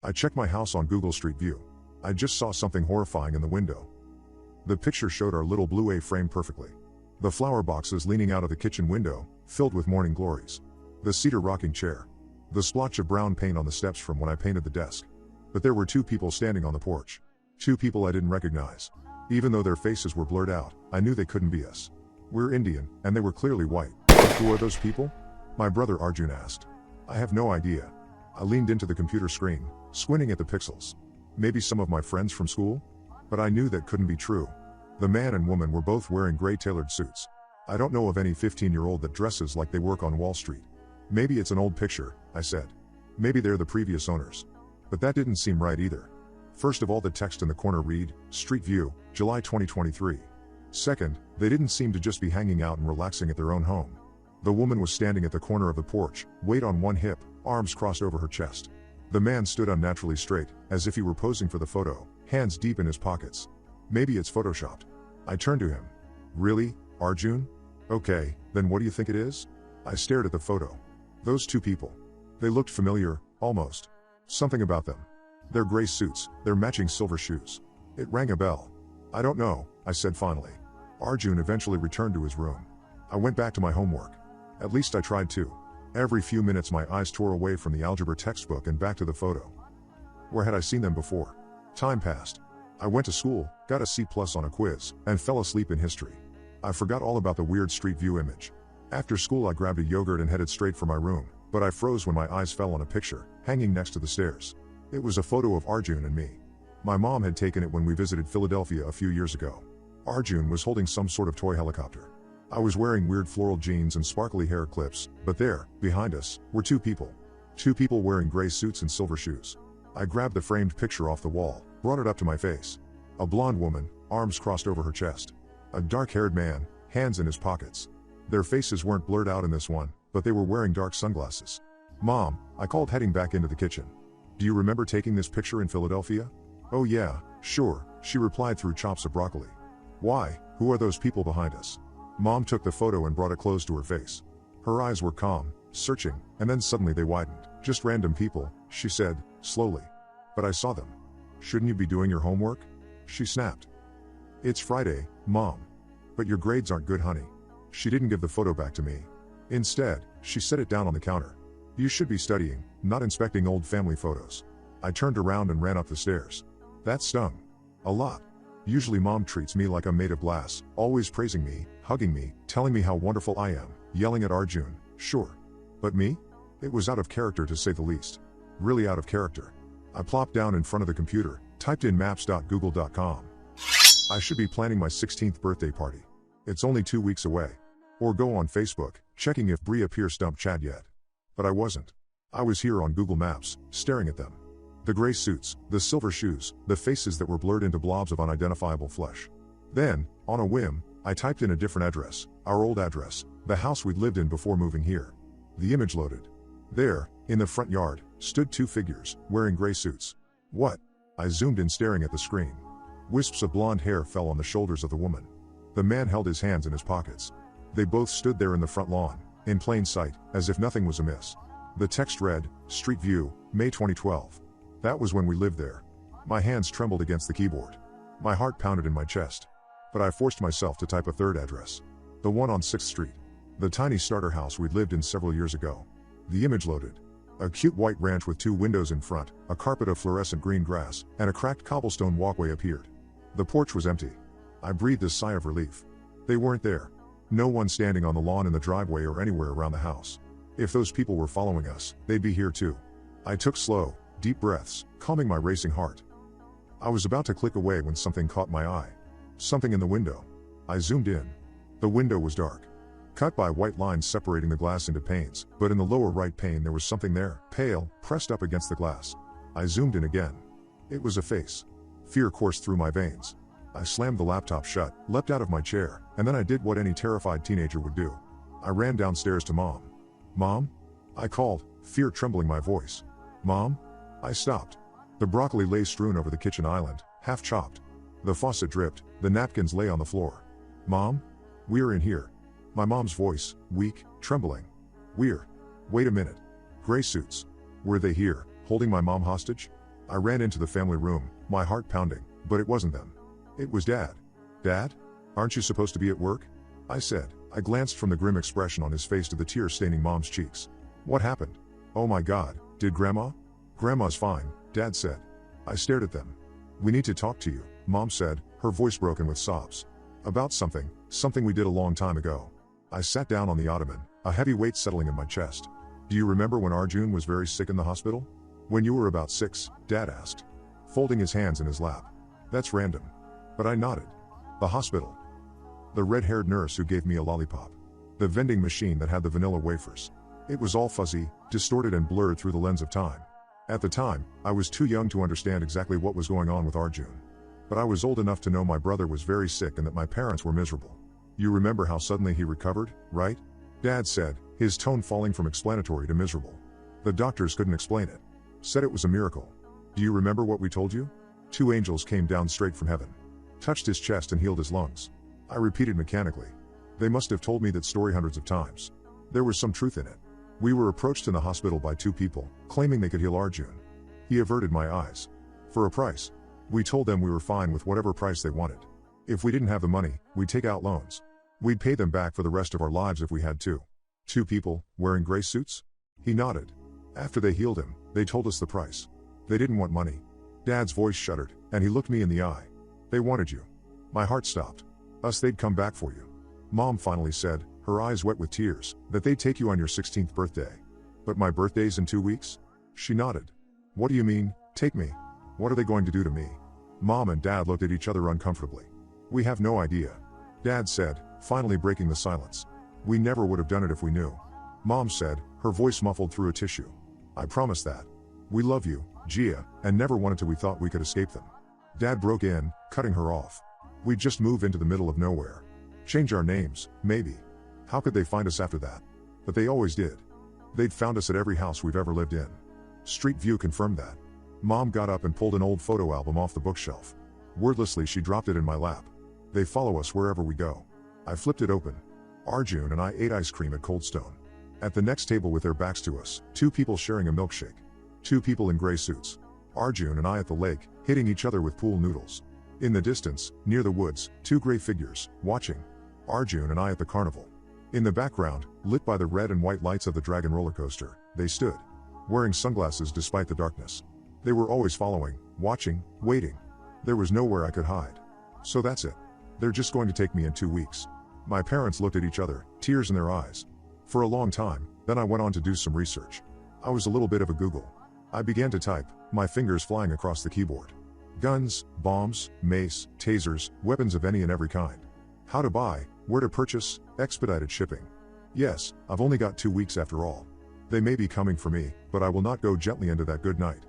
I checked my house on Google Street View. I just saw something horrifying in the window. The picture showed our little blue A-frame perfectly. The flower boxes leaning out of the kitchen window, filled with morning glories. The cedar rocking chair. The splotch of brown paint on the steps from when I painted the desk. But there were two people standing on the porch. Two people I didn't recognize. Even though their faces were blurred out, I knew they couldn't be us. We're Indian, and they were clearly white. Who are those people? My brother Arjun asked. I have no idea. I leaned into the computer screen, squinting at the pixels. Maybe some of my friends from school? But I knew that couldn't be true. The man and woman were both wearing gray tailored suits. I don't know of any 15-year-old that dresses like they work on Wall Street. Maybe it's an old picture, I said. Maybe they're the previous owners. But that didn't seem right either. First of all, the text in the corner read, Street View, July 2023. Second, they didn't seem to just be hanging out and relaxing at their own home. The woman was standing at the corner of the porch, weight on one hip, arms crossed over her chest. The man stood unnaturally straight, as if he were posing for the photo, hands deep in his pockets. Maybe it's photoshopped. I turned to him. Really, Arjun? Okay, then what do you think it is? I stared at the photo. Those two people. They looked familiar, almost. Something about them. Their gray suits, their matching silver shoes. It rang a bell. I don't know, I said finally. Arjun eventually returned to his room. I went back to my homework. At least I tried to. Every few minutes my eyes tore away from the algebra textbook and back to the photo. Where had I seen them before? Time passed. I went to school, got a C+ on a quiz, and fell asleep in history. I forgot all about the weird Street View image. After school I grabbed a yogurt and headed straight for my room, but I froze when my eyes fell on a picture, hanging next to the stairs. It was a photo of Arjun and me. My mom had taken it when we visited Philadelphia a few years ago. Arjun was holding some sort of toy helicopter. I was wearing weird floral jeans and sparkly hair clips, but there, behind us, were two people. Two people wearing gray suits and silver shoes. I grabbed the framed picture off the wall, brought it up to my face. A blonde woman, arms crossed over her chest. A dark-haired man, hands in his pockets. Their faces weren't blurred out in this one, but they were wearing dark sunglasses. Mom, I called heading back into the kitchen. Do you remember taking this picture in Philadelphia? Oh yeah, sure, she replied through chops of broccoli. Why, who are those people behind us? Mom took the photo and brought it close to her face. Her eyes were calm, searching, and then suddenly they widened. Just random people, she said, slowly. But I saw them. Shouldn't you be doing your homework? She snapped. It's Friday, Mom. But your grades aren't good, honey. She didn't give the photo back to me. Instead, she set it down on the counter. You should be studying, not inspecting old family photos. I turned around and ran up the stairs. That stung. A lot. Usually Mom treats me like I'm made of glass, always praising me, hugging me, telling me how wonderful I am, yelling at Arjun, sure. But me? It was out of character to say the least. Really out of character. I plopped down in front of the computer, typed in maps.google.com. I should be planning my 16th birthday party. It's only 2 weeks away. Or go on Facebook, checking if Bria Pierce dumped Chad yet. But I wasn't. I was here on Google Maps, staring at them. The gray suits, the silver shoes, the faces that were blurred into blobs of unidentifiable flesh. Then, on a whim, I typed in a different address, our old address, the house we'd lived in before moving here. The image loaded. There, in the front yard, stood two figures, wearing gray suits. What? I zoomed in staring at the screen. Wisps of blonde hair fell on the shoulders of the woman. The man held his hands in his pockets. They both stood there in the front lawn, in plain sight, as if nothing was amiss. The text read, Street View, May 2012. That was when we lived there. My hands trembled against the keyboard. My heart pounded in my chest. But I forced myself to type a third address. The one on 6th Street. The tiny starter house we'd lived in several years ago. The image loaded. A cute white ranch with two windows in front, a carpet of fluorescent green grass, and a cracked cobblestone walkway appeared. The porch was empty. I breathed a sigh of relief. They weren't there. No one standing on the lawn in the driveway or anywhere around the house. If those people were following us, they'd be here too. I took slow, deep breaths, calming my racing heart. I was about to click away when something caught my eye. Something in the window. I zoomed in. The window was dark. Cut by white lines separating the glass into panes, but in the lower right pane there was something there, pale, pressed up against the glass. I zoomed in again. It was a face. Fear coursed through my veins. I slammed the laptop shut, leapt out of my chair, and then I did what any terrified teenager would do. I ran downstairs to Mom. Mom? I called, fear trembling my voice. Mom? I stopped. The broccoli lay strewn over the kitchen island, half chopped. The faucet dripped, the napkins lay on the floor. Mom? We're in here. My mom's voice, weak, trembling. We're. Wait a minute. Gray suits. Were they here, holding my mom hostage? I ran into the family room, my heart pounding, but it wasn't them. It was Dad. Dad? Aren't you supposed to be at work? I said. I glanced from the grim expression on his face to the tears staining Mom's cheeks. What happened? Oh my God, did Grandma? Grandma's fine, Dad said. I stared at them. We need to talk to you, Mom said, her voice broken with sobs. About something we did a long time ago. I sat down on the ottoman, a heavy weight settling in my chest. Do you remember when Arjun was very sick in the hospital? When you were about 6, Dad asked, folding his hands in his lap. That's random. But I nodded. The hospital. The red-haired nurse who gave me a lollipop. The vending machine that had the vanilla wafers. It was all fuzzy, distorted and blurred through the lens of time. At the time, I was too young to understand exactly what was going on with Arjun. But I was old enough to know my brother was very sick and that my parents were miserable. You remember how suddenly he recovered, right? Dad said, his tone falling from explanatory to miserable. The doctors couldn't explain it. Said it was a miracle. Do you remember what we told you? 2 angels came down straight from heaven. Touched his chest and healed his lungs. I repeated mechanically. They must have told me that story hundreds of times. There was some truth in it. We were approached in the hospital by 2 people, claiming they could heal Arjun. He averted my eyes. For a price. We told them we were fine with whatever price they wanted. If we didn't have the money, we'd take out loans. We'd pay them back for the rest of our lives if we had to. 2 people, wearing gray suits? He nodded. After they healed him, they told us the price. They didn't want money. Dad's voice shuddered, and he looked me in the eye. They wanted you. My heart stopped. They'd come back for you. Mom finally said, her eyes wet with tears, that they'd take you on your 16th birthday. But my birthday's in 2 weeks? She nodded. What do you mean, take me? What are they going to do to me? Mom and Dad looked at each other uncomfortably. We have no idea. Dad said, finally breaking the silence. We never would have done it if we knew. Mom said, her voice muffled through a tissue. I promise that. We love you, Gia, and never wanted till we thought we could escape them. Dad broke in, cutting her off. We'd just move into the middle of nowhere. Change our names, maybe. How could they find us after that? But they always did. They'd found us at every house we've ever lived in. Street View confirmed that. Mom got up and pulled an old photo album off the bookshelf. Wordlessly she dropped it in my lap. They follow us wherever we go. I flipped it open. Arjun and I ate ice cream at Cold Stone. At the next table with their backs to us, 2 people sharing a milkshake. 2 people in gray suits. Arjun and I at the lake, hitting each other with pool noodles. In the distance, near the woods, 2 gray figures, watching. Arjun and I at the carnival. In the background, lit by the red and white lights of the Dragon roller coaster, they stood. Wearing sunglasses despite the darkness. They were always following, watching, waiting. There was nowhere I could hide. So that's it. They're just going to take me in 2 weeks. My parents looked at each other, tears in their eyes. For a long time, then I went on to do some research. I was a little bit of a Google. I began to type, my fingers flying across the keyboard. Guns, bombs, mace, tasers, weapons of any and every kind. How to buy, where to purchase, expedited shipping. Yes, I've only got 2 weeks after all. They may be coming for me, but I will not go gently into that good night.